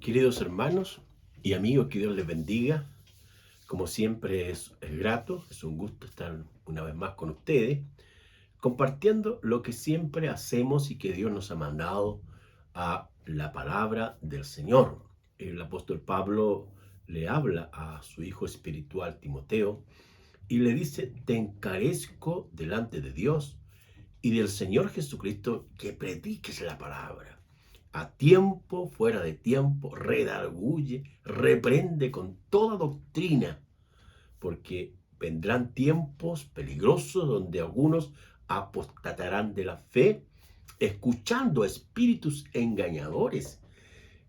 Queridos hermanos y amigos, que Dios les bendiga. Como siempre es grato, es un gusto estar una vez más con ustedes, compartiendo lo que siempre hacemos y que Dios nos ha mandado a la palabra del Señor. El apóstol Pablo le habla a su hijo espiritual Timoteo y le dice: te encarezco delante de Dios y del Señor Jesucristo que prediques la palabra. A tiempo, fuera de tiempo, redarguye, reprende con toda doctrina, porque vendrán tiempos peligrosos donde algunos apostatarán de la fe, escuchando a espíritus engañadores.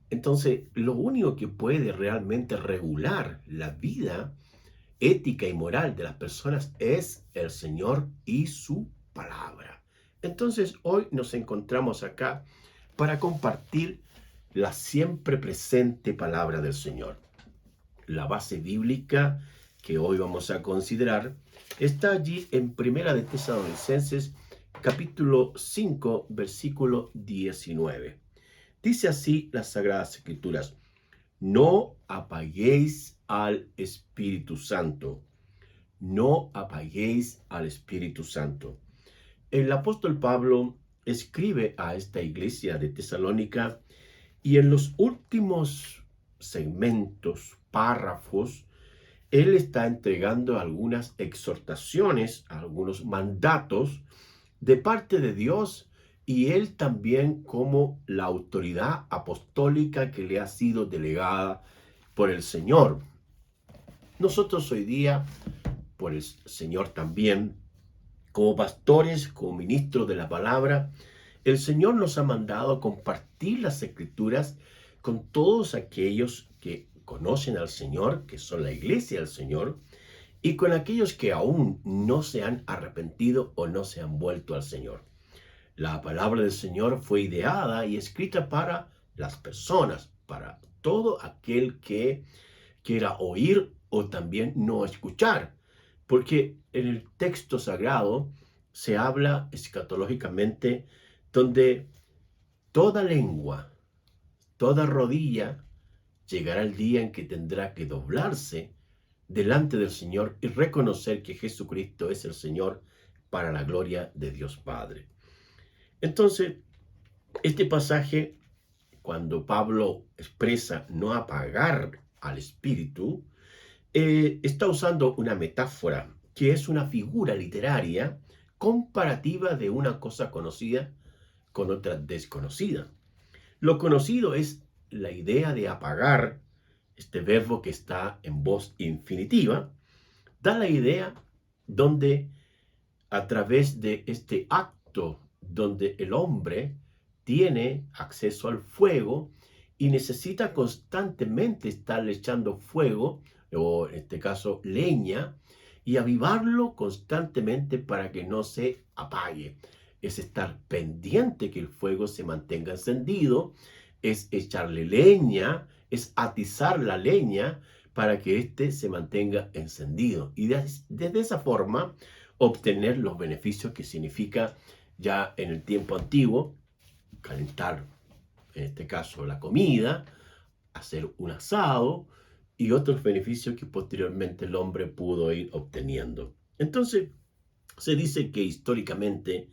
Entonces, lo único que puede realmente regular la vida ética y moral de las personas es el Señor y su palabra. Entonces, hoy nos encontramos acá para compartir la siempre presente palabra del Señor. La base bíblica que hoy vamos a considerar está allí en Primera de Tesalonicenses, capítulo 5, versículo 19. Dice así las Sagradas Escrituras: no apaguéis al Espíritu Santo. No apaguéis al Espíritu Santo. El apóstol Pablo escribe a esta iglesia de Tesalónica y en los últimos segmentos, párrafos, él está entregando algunas exhortaciones, algunos mandatos de parte de Dios, y él también como la autoridad apostólica que le ha sido delegada por el Señor. Nosotros hoy día, por el Señor también, como pastores, como ministros de la palabra, el Señor nos ha mandado a compartir las Escrituras con todos aquellos que conocen al Señor, que son la iglesia del Señor, y con aquellos que aún no se han arrepentido o no se han vuelto al Señor. La palabra del Señor fue ideada y escrita para las personas, para todo aquel que quiera oír o también no escuchar, porque en el texto sagrado se habla escatológicamente donde toda lengua, toda rodilla llegará el día en que tendrá que doblarse delante del Señor y reconocer que Jesucristo es el Señor, para la gloria de Dios Padre. Entonces, este pasaje, cuando Pablo expresa no apagar al Espíritu, está usando una metáfora que es una figura literaria comparativa de una cosa conocida con otra desconocida. Lo conocido es la idea de apagar, este verbo que está en voz infinitiva, da la idea donde a través de este acto donde el hombre tiene acceso al fuego y necesita constantemente estarle echando fuego, o en este caso leña, y avivarlo constantemente para que no se apague. Es estar pendiente que el fuego se mantenga encendido, es echarle leña, es atizar la leña para que éste se mantenga encendido. Y desde esa forma obtener los beneficios que significa ya en el tiempo antiguo calentar, en este caso, la comida, hacer un asado y otros beneficios que posteriormente el hombre pudo ir obteniendo. Entonces, se dice que históricamente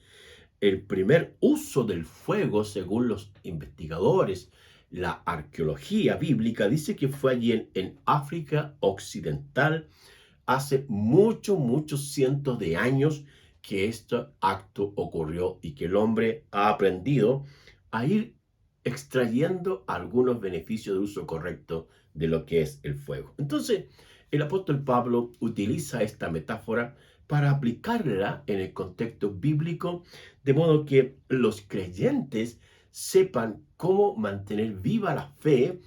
el primer uso del fuego, según los investigadores, la arqueología bíblica, dice que fue allí en África Occidental, hace muchos cientos de años que este acto ocurrió y que el hombre ha aprendido a ir extrayendo algunos beneficios de uso correcto de lo que es el fuego. Entonces, el apóstol Pablo utiliza esta metáfora para aplicarla en el contexto bíblico, de modo que los creyentes sepan cómo mantener viva la fe,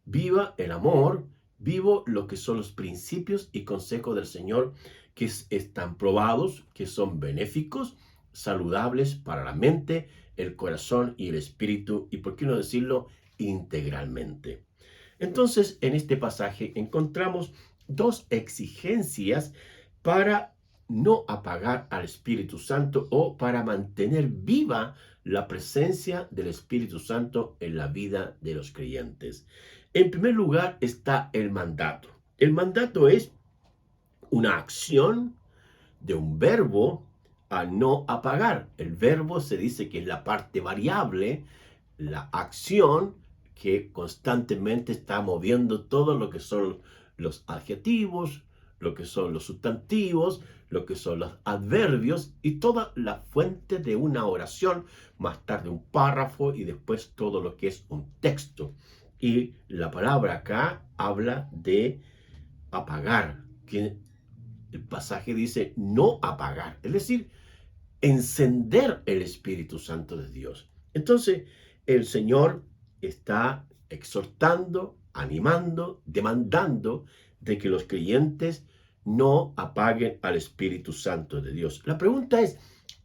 viva el amor, vivo lo que son los principios y consejos del Señor, que están probados, que son benéficos, saludables para la mente, el corazón y el espíritu, y por qué no decirlo, integralmente. Entonces, en este pasaje encontramos dos exigencias para no apagar al Espíritu Santo o para mantener viva la presencia del Espíritu Santo en la vida de los creyentes? En primer lugar está el mandato. El mandato es una acción de un verbo a no apagar. El verbo se dice que es la parte variable, la acción que constantemente está moviendo todo lo que son los adjetivos, lo que son los sustantivos, lo que son los adverbios y toda la fuente de una oración, más tarde un párrafo y después todo lo que es un texto. Y la palabra acá habla de apagar, que el pasaje dice no apagar, es decir, encender el Espíritu Santo de Dios. Entonces, el Señor está exhortando, animando, demandando de que los creyentes no apaguen al Espíritu Santo de Dios. La pregunta es,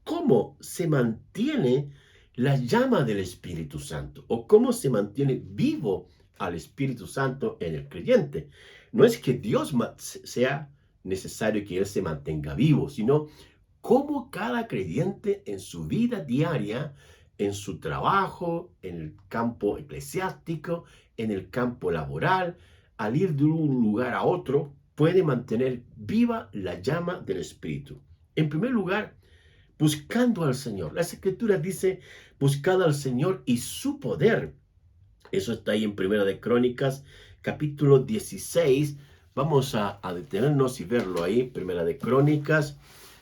¿cómo se mantiene la llama del Espíritu Santo? ¿O cómo se mantiene vivo al Espíritu Santo en el creyente? No es que Dios sea necesario que Él se mantenga vivo, sino cómo cada creyente en su vida diaria, en su trabajo, en el campo eclesiástico, en el campo laboral, al ir de un lugar a otro, puede mantener viva la llama del Espíritu. En primer lugar, buscando al Señor. Las Escrituras dice, buscad al Señor y su poder. Eso está ahí en Primera de Crónicas, capítulo 16. Vamos a detenernos y verlo ahí, Primera de Crónicas,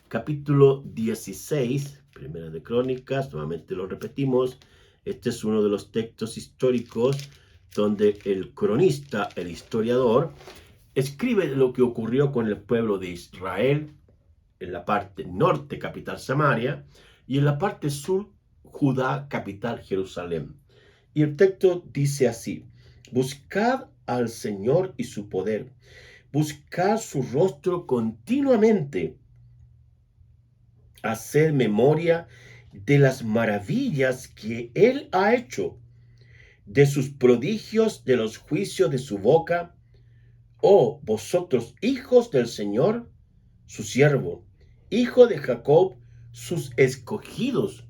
capítulo 16, Primera de Crónicas, nuevamente lo repetimos. Este es uno de los textos históricos donde el cronista, el historiador, escribe lo que ocurrió con el pueblo de Israel en la parte norte, capital Samaria, y en la parte sur, Judá, capital Jerusalén. Y el texto dice así: buscad al Señor y su poder, buscad su rostro continuamente, haced memoria de las maravillas que Él ha hecho, de sus prodigios, de los juicios de su boca. Oh, vosotros, hijos del Señor, su siervo, hijo de Jacob, sus escogidos.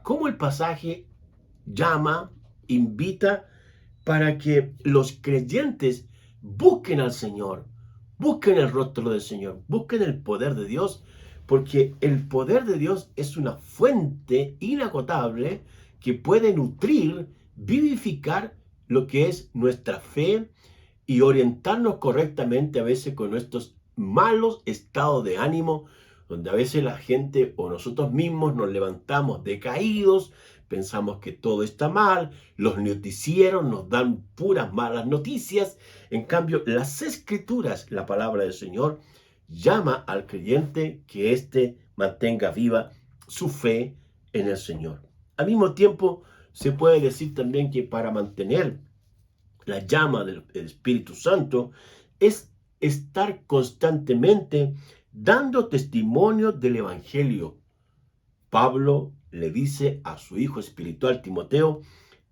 Como el pasaje llama, invita para que los creyentes busquen al Señor, busquen el rostro del Señor, busquen el poder de Dios, porque el poder de Dios es una fuente inagotable que puede nutrir, vivificar lo que es nuestra fe y orientarnos correctamente a veces con nuestros malos estados de ánimo, donde a veces la gente o nosotros mismos nos levantamos decaídos, pensamos que todo está mal, los noticieros nos dan puras malas noticias. En cambio, las Escrituras, la palabra del Señor, llama al creyente que éste mantenga viva su fe en el Señor. Al mismo tiempo, se puede decir también que para mantener la llama del Espíritu Santo es estar constantemente dando testimonio del Evangelio. Pablo le dice a su hijo espiritual Timoteo: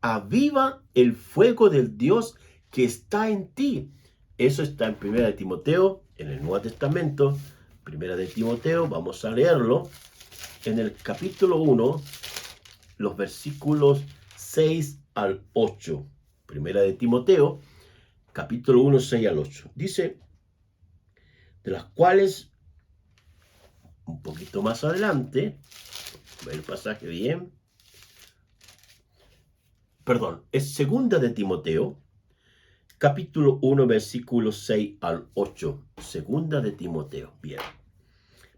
aviva el fuego del Dios que está en ti. Eso está en Primera de Timoteo, en el Nuevo Testamento. Primera de Timoteo, vamos a leerlo, en el capítulo 1, los versículos 6 al 8. Primera de Timoteo, capítulo 1, 6 al 8. Dice, de las cuales, un poquito más adelante, ve el pasaje bien, perdón, es segunda de Timoteo, capítulo 1, versículos 6 al 8. Segunda de Timoteo, bien.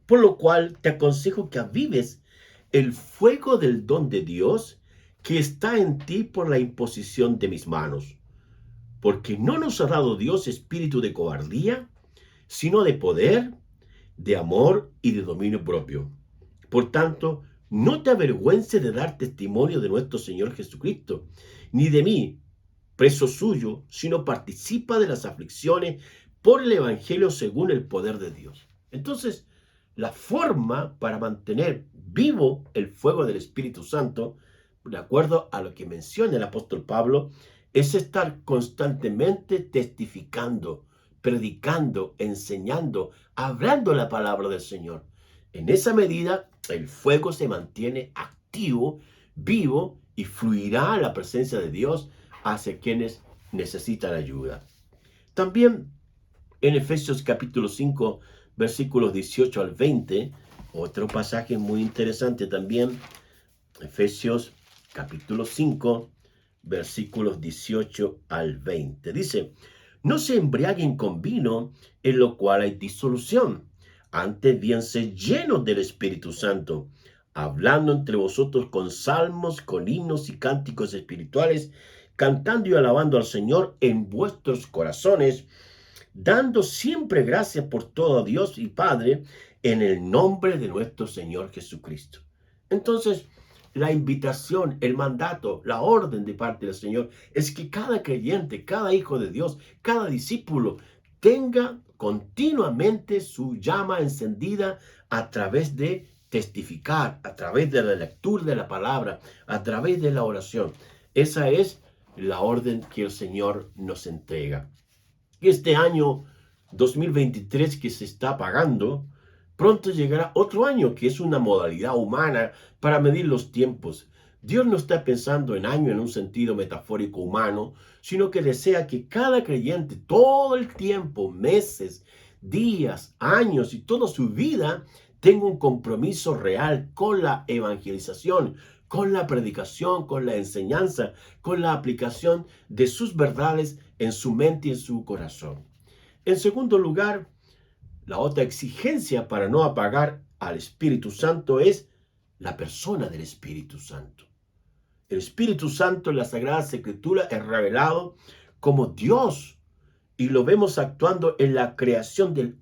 Por lo cual te aconsejo que avives el fuego del don de Dios que está en ti por la imposición de mis manos. Porque no nos ha dado Dios espíritu de cobardía, sino de poder, de amor y de dominio propio. Por tanto, no te avergüences de dar testimonio de nuestro Señor Jesucristo, ni de mí, preso suyo, sino participa de las aflicciones por el Evangelio según el poder de Dios. Entonces, la forma para mantener vivo el fuego del Espíritu Santo, de acuerdo a lo que menciona el apóstol Pablo, es estar constantemente testificando, predicando, enseñando, hablando la palabra del Señor. En esa medida, el fuego se mantiene activo, vivo y fluirá la presencia de Dios hacia quienes necesitan ayuda. También en Efesios capítulo 5, versículos 18 al 20, otro pasaje muy interesante también, Efesios capítulo 5, versículos 18 al 20. Dice, no se embriaguen con vino, en lo cual hay disolución. Antes bien sed llenos del Espíritu Santo, hablando entre vosotros con salmos, con himnos y cánticos espirituales, cantando y alabando al Señor en vuestros corazones, dando siempre gracias por todo a Dios y Padre en el nombre de nuestro Señor Jesucristo. Entonces, la invitación, el mandato, la orden de parte del Señor es que cada creyente, cada hijo de Dios, cada discípulo tenga continuamente su llama encendida a través de testificar, a través de la lectura de la palabra, a través de la oración. Esa es la orden que el Señor nos entrega. Este año 2023 que se está apagando, pronto llegará otro año que es una modalidad humana para medir los tiempos. Dios no está pensando en año en un sentido metafórico humano, sino que desea que cada creyente todo el tiempo, meses, días, años y toda su vida tenga un compromiso real con la evangelización, con la predicación, con la enseñanza, con la aplicación de sus verdades en su mente y en su corazón. En segundo lugar, la otra exigencia para no apagar al Espíritu Santo es la persona del Espíritu Santo. El Espíritu Santo en la Sagrada Escritura es revelado como Dios y lo vemos actuando en la creación del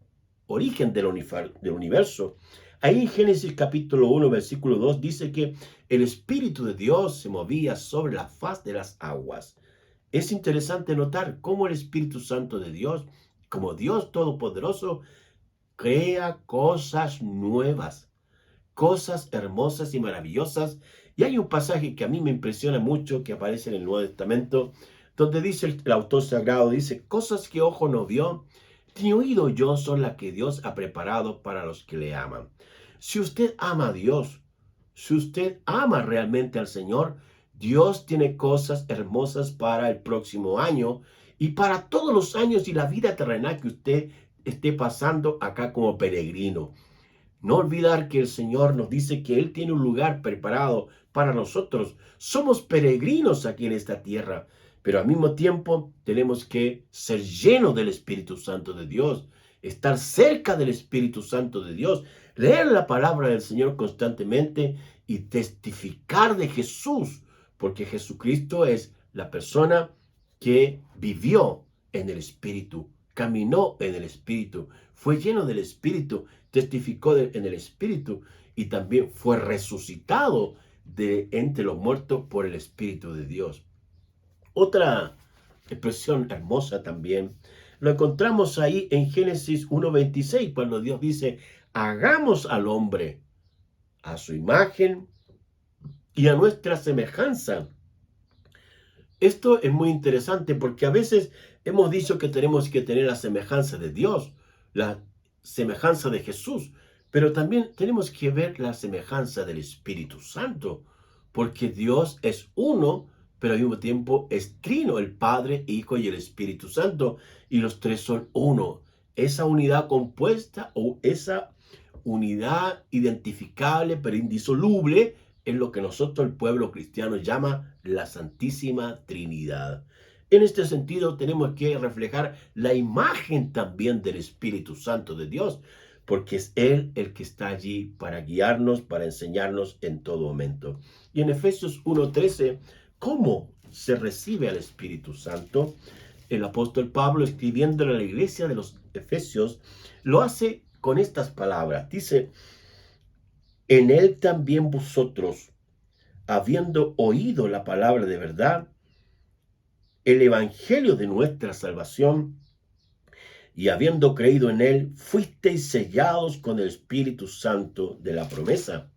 origen del universo. Ahí en Génesis capítulo 1, versículo 2 dice que el Espíritu de Dios se movía sobre la faz de las aguas. Es interesante notar cómo el Espíritu Santo de Dios, como Dios Todopoderoso, crea cosas nuevas, cosas hermosas y maravillosas. Y hay un pasaje que a mí me impresiona mucho que aparece en el Nuevo Testamento, donde dice el autor sagrado, dice, cosas que ojo no vio, ni oído yo son las que Dios ha preparado para los que le aman. Si usted ama a Dios, si usted ama realmente al Señor, Dios tiene cosas hermosas para el próximo año y para todos los años y la vida terrenal que usted esté pasando acá como peregrino. No olvidar que el Señor nos dice que Él tiene un lugar preparado para nosotros. Somos peregrinos aquí en esta tierra, pero al mismo tiempo tenemos que ser llenos del Espíritu Santo de Dios, estar cerca del Espíritu Santo de Dios, leer la palabra del Señor constantemente y testificar de Jesús, porque Jesucristo es la persona que vivió en el Espíritu, caminó en el Espíritu, fue lleno del Espíritu, testificó en el Espíritu y también fue resucitado de entre los muertos por el Espíritu de Dios. Otra expresión hermosa también lo encontramos ahí en Génesis 1:26, cuando Dios dice, hagamos al hombre a su imagen y a nuestra semejanza. Esto es muy interesante porque a veces hemos dicho que tenemos que tener la semejanza de Dios, la semejanza de Jesús, pero también tenemos que ver la semejanza del Espíritu Santo, porque Dios es uno, pero al mismo tiempo es trino, el Padre, Hijo y el Espíritu Santo, y los tres son uno. Esa unidad compuesta o esa unidad identificable pero indisoluble es lo que nosotros, el pueblo cristiano, llama la Santísima Trinidad. En este sentido, tenemos que reflejar la imagen también del Espíritu Santo de Dios, porque es Él el que está allí para guiarnos, para enseñarnos en todo momento. Y en Efesios 1:13, ¿cómo se recibe al Espíritu Santo? El apóstol Pablo, escribiéndole a la iglesia de los Efesios, lo hace con estas palabras. Dice, en Él también vosotros, habiendo oído la palabra de verdad, el evangelio de nuestra salvación, y habiendo creído en Él, fuisteis sellados con el Espíritu Santo de la promesa,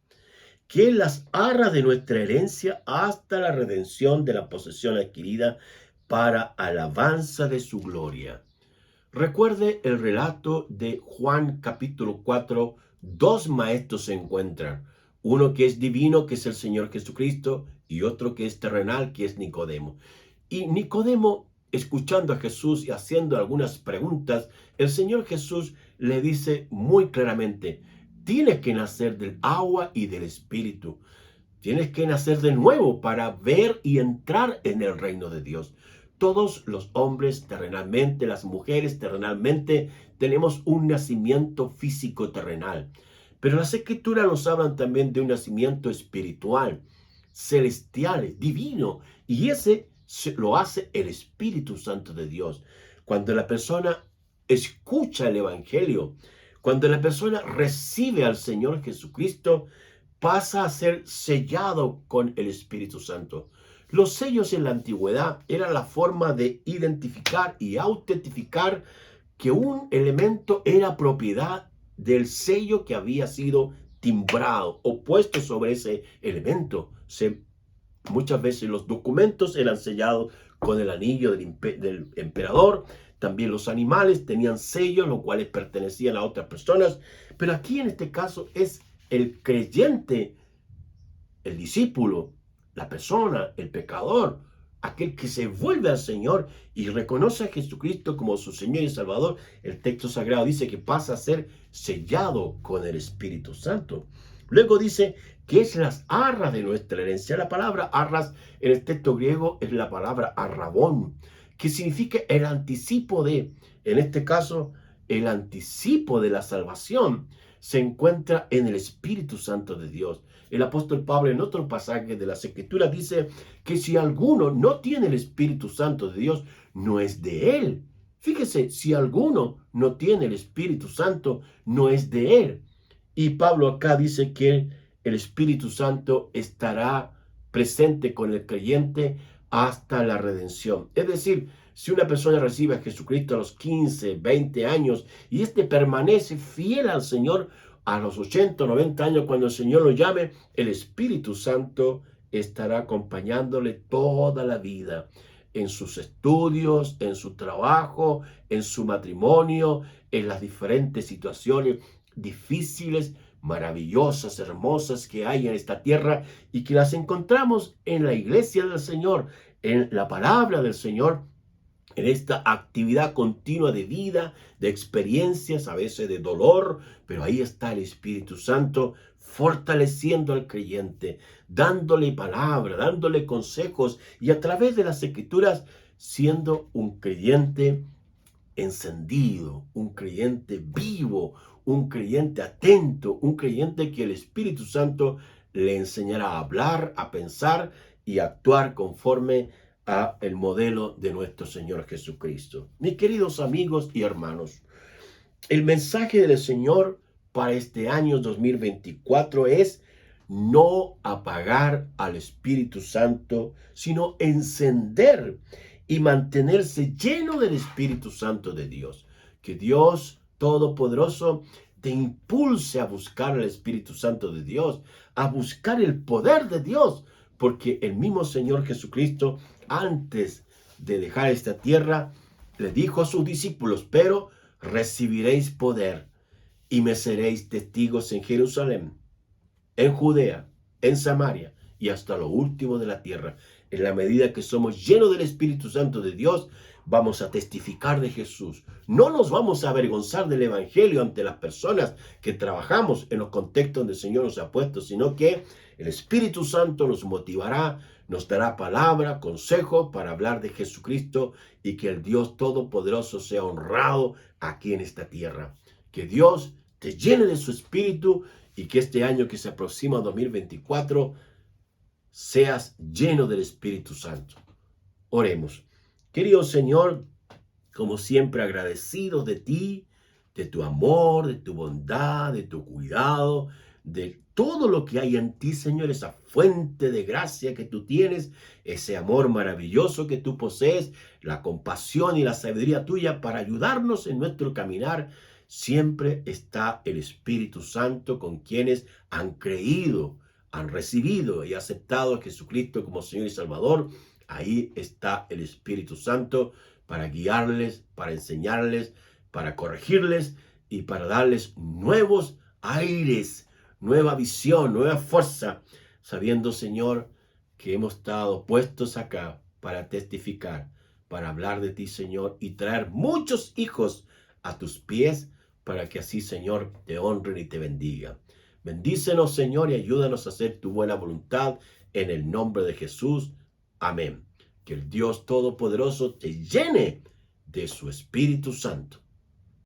que es las arras de nuestra herencia hasta la redención de la posesión adquirida para alabanza de su gloria. Recuerde el relato de Juan capítulo 4. Dos maestros se encuentran. Uno que es divino, que es el Señor Jesucristo, y otro que es terrenal, que es Nicodemo. Y Nicodemo, escuchando a Jesús y haciendo algunas preguntas, el Señor Jesús le dice muy claramente: tienes que nacer del agua y del Espíritu. Tienes que nacer de nuevo para ver y entrar en el reino de Dios. Todos los hombres terrenalmente, las mujeres terrenalmente, tenemos un nacimiento físico terrenal. Pero las escrituras nos hablan también de un nacimiento espiritual, celestial, divino. Y ese lo hace el Espíritu Santo de Dios. Cuando la persona escucha el Evangelio, cuando la persona recibe al Señor Jesucristo, pasa a ser sellado con el Espíritu Santo. Los sellos en la antigüedad eran la forma de identificar y autentificar que un elemento era propiedad del sello que había sido timbrado o puesto sobre ese elemento. Muchas veces los documentos eran sellados con el anillo del emperador. También los animales tenían sellos, los cuales pertenecían a otras personas. Pero aquí en este caso es el creyente, el discípulo, la persona, el pecador, aquel que se vuelve al Señor y reconoce a Jesucristo como su Señor y Salvador. El texto sagrado dice que pasa a ser sellado con el Espíritu Santo. Luego dice que es las arras de nuestra herencia. La palabra arras en el texto griego es la palabra arrabón, que significa el anticipo de, en este caso, el anticipo de la salvación se encuentra en el Espíritu Santo de Dios. El apóstol Pablo en otro pasaje de las Escrituras dice que si alguno no tiene el Espíritu Santo de Dios, no es de él. Fíjese, si alguno no tiene el Espíritu Santo, no es de él. Y Pablo acá dice que el Espíritu Santo estará presente con el creyente hasta la redención. Es decir, si una persona recibe a Jesucristo a los 15, 20 años y éste permanece fiel al Señor a los 80, 90 años, cuando el Señor lo llame, el Espíritu Santo estará acompañándole toda la vida, en sus estudios, en su trabajo, en su matrimonio, en las diferentes situaciones difíciles, maravillosas, hermosas que hay en esta tierra y que las encontramos en la iglesia del Señor, en la palabra del Señor, en esta actividad continua de vida, de experiencias, a veces de dolor, pero ahí está el Espíritu Santo fortaleciendo al creyente, dándole palabra, dándole consejos y a través de las Escrituras siendo un creyente encendido, un creyente vivo, un creyente atento, un creyente que el Espíritu Santo le enseñará a hablar, a pensar y a actuar conforme a el modelo de nuestro Señor Jesucristo. Mis queridos amigos y hermanos, el mensaje del Señor para este año 2024 es no apagar al Espíritu Santo, sino encender y mantenerse lleno del Espíritu Santo de Dios. Que Dios Todopoderoso te impulse a buscar el Espíritu Santo de Dios, a buscar el poder de Dios, porque el mismo Señor Jesucristo, antes de dejar esta tierra, le dijo a sus discípulos: pero recibiréis poder y me seréis testigos en Jerusalén, en Judea, en Samaria y hasta lo último de la tierra. En la medida que somos llenos del Espíritu Santo de Dios, vamos a testificar de Jesús. No nos vamos a avergonzar del Evangelio ante las personas que trabajamos en los contextos donde el Señor nos ha puesto, sino que el Espíritu Santo nos motivará, nos dará palabra, consejo para hablar de Jesucristo y que el Dios Todopoderoso sea honrado aquí en esta tierra. Que Dios te llene de su Espíritu y que este año que se aproxima, 2024, seas lleno del Espíritu Santo. Oremos. Querido Señor, como siempre agradecidos de ti, de tu amor, de tu bondad, de tu cuidado, de todo lo que hay en ti, Señor, esa fuente de gracia que tú tienes, ese amor maravilloso que tú posees, la compasión y la sabiduría tuya para ayudarnos en nuestro caminar. Siempre está el Espíritu Santo con quienes han creído, han recibido y aceptado a Jesucristo como Señor y Salvador. Ahí está el Espíritu Santo para guiarles, para enseñarles, para corregirles y para darles nuevos aires, nueva visión, nueva fuerza, sabiendo, Señor, que hemos estado puestos acá para testificar, para hablar de ti, Señor, y traer muchos hijos a tus pies para que así, Señor, te honren y te bendigan. Bendícenos, Señor, y ayúdanos a hacer tu buena voluntad en el nombre de Jesús. Amén. Que el Dios Todopoderoso te llene de su Espíritu Santo.